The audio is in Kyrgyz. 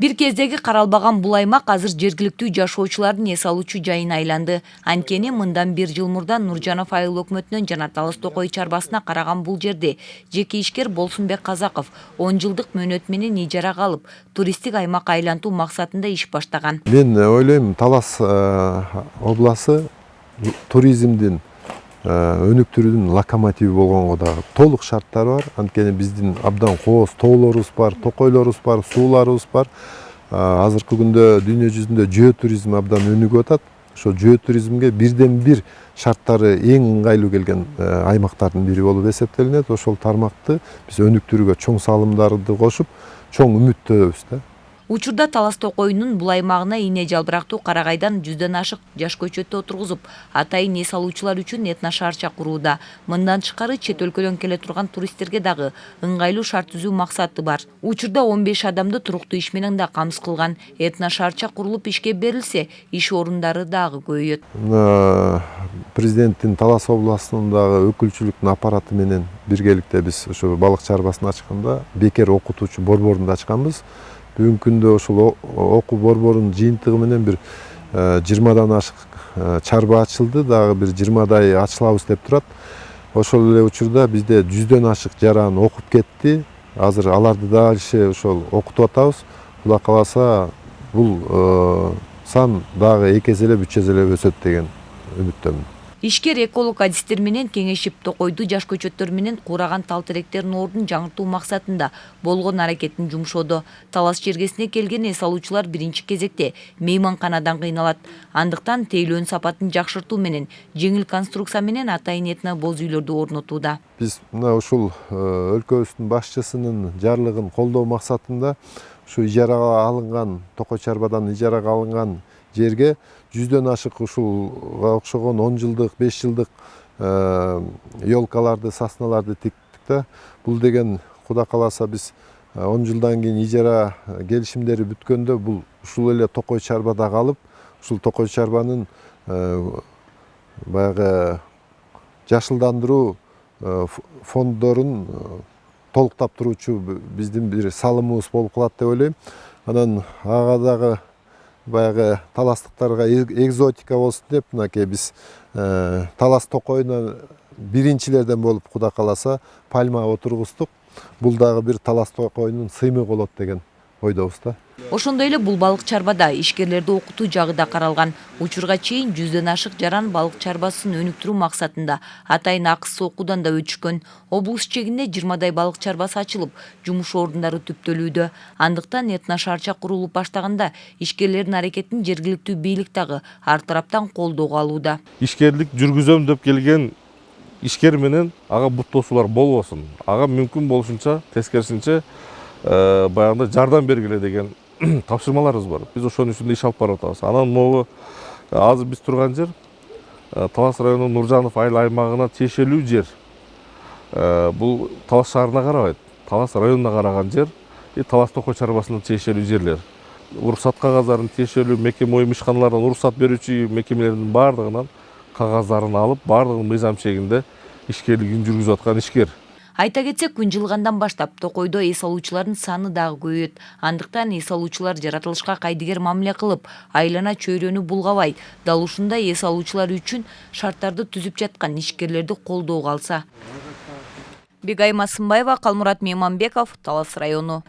Бир кездеги каралбаган бул аймак азыр жергиликтүү жашоочулардын эс алуучу жайына айланды. Анткени мындан 1 жыл мурда Нуржанов айыл өкмөтүнөн жана Талас Токой чарбасына караган бул жерде жеке ишкер Болсунбек Казаков 10 жылдык мөөнөт менен ижарага алып, туристтик аймак айлантуу максатында иш баштаган. Мен ойлойм, Талас обласы туризмдин өнүктүрүүнүн локомотиви болгонго дагы толук шарттары бар. Анткени биздин абдан кооз тоолорубуз бар, токойлорубуз бар, сууларыбыз бар. Азыркы күндө дүйнө жүзүндө жөө туризми абдан өнүгүп атат. Ошо жөө туризмге бирден бир шарттары эң ыңгайлуу келген аймактардын бири болуп эсептелинет. Ошол тармакты биз өнүктүрүүгө чоң салымдарды кошуп, чоң үмүттөбүз да. Учурда Талас Токойунун бул аймагына ийне жалбырактуу Карагайдан 100дөн ашык жаш көчөттү отургузуп, атайын эс алуучулар үчүн этно шаарча курууда. Мындан тышкары чет өлкөдөн келе турган туристтерге дагы ыңгайлуу шарт түзүү максаты бар. Учурда 15 адамды туруктуу иш менен да камсыз кылган. Этно шаарча курулуп ишке берилсе, иш орундары дагы көбөйөт. Президенттин Талас областынын дагы өкүлчүлүктүн аппараты менен биргеликте биз ошо балык чарбасын ачканда бекер окутуучу борборунду ачканбыз. Бүгүнкү күндө ошол окуу борборунун жыйынтыгы менен бир 20дан ашык чарба ачылды, дагы бир 20дай ачылабыз деп турат. Ошол эле учурда бизде 100дөн ашык жаран окуп кетти. Азыр аларды дальше ошол окутуп атабыз. Кудай кааласа бул сан дагы 2 эселеп 3 эселеп өсөт деген үмүттөмүн. Ишкер эколог адистер менен кеңешип Токойду жаш көчөттөр менен кураган тал теректердин ордун жаңыртуу максатында болгон аракетин жумшоодо. Талас чергесине келген эс алуучулар биринчи кезекте мейманканадан кыйналат. Андыктан тейлөөнүн сапатын жакшыртуу менен жеңил конструкция менен атайын этно боз үйлөрдү орнотууда. Биз мына ушул өлкөбүздүн башчысынын жарлыгын колдоо максатында ушу ижарага алынган, Токой чарбадан ижарага алынган жерге 100дөн ашык ушулга окшогон 10 жылдык, 5 жылдык елкаларды, сосналарды тиктик да. Бул деген Кудай кааласа биз 10 жылдан кийин ижара келишимдери бүткөндө бул ушул эле Токой чарбада калып, ушул Токой чарбанын баягы жашылдандыруу фонддорун толуктап туруучу биздин бир салымыбыз болуп калат деп ойлойм. Анан ага дагы баягы таластыктарга экзотика болсун деп, мынакей биз Талас Токойуна биринчилерден болуп Кудай кааласа пальма отургуздук. Бул дагы бир Талас Токойунун сыймыгы болот деген ойдобуз да. Ошондой эле бул балык чарбада ишкерлерди окутуу жагы да каралган. Учурга чейин 100дөн ашык жаран балык чарбасын өнүктүрүү максатында атайын акысыз окуудан да өтүшкөн. Облус чегинде 20дай балык чарбасы ачылып, жумуш орундары түптөлүүдө. Андыктан этно шаарча курулуп баштаганда ишкерлердин аракетин жергиликтүү бийлик дагы ар тараптан колдоого алууда. Ишкерлик жүргүзөм деп келген ишкер менен ага бут тосуулар болбосун. Ага мүмкүн болушунча тескерисинче баягында жардам бергиле деген тапшырмаларыбыз бар. Биз ошонун үстүндө иш алып барып атабыз. Анан могу азыр биз турган жер Талас районунун Нуржанов айыл аймагына тиешелүү жер. Бул Талас шаарына карабайт. Талас районуна караган жер Талас Токой чарбасына тиешелүү жерлер. Уруксат кагаздарын тиешелүү мекеме уюм ишканалардан уруксат берүүчү мекемелердин баардыгынан кагаздарын алып, баардыгын мыйзам чегинде ишкерлигин жүргүзүп аткан ишкер. Айта кетсек, күн жылгандан баштап Токойдо эс алуучулардын саны дагы көбөйөт. Андыктан эс алуучулар жаратылышка кайдыгер мамиле кылып, айлана чөйрөнү булгабай, дал ушундай эс алуучулар үчүн шарттарды түзүп жаткан ишкерлерди колдоого алса. Бегайма Сымбаева, Калмурат Мейманбеков, Талас району.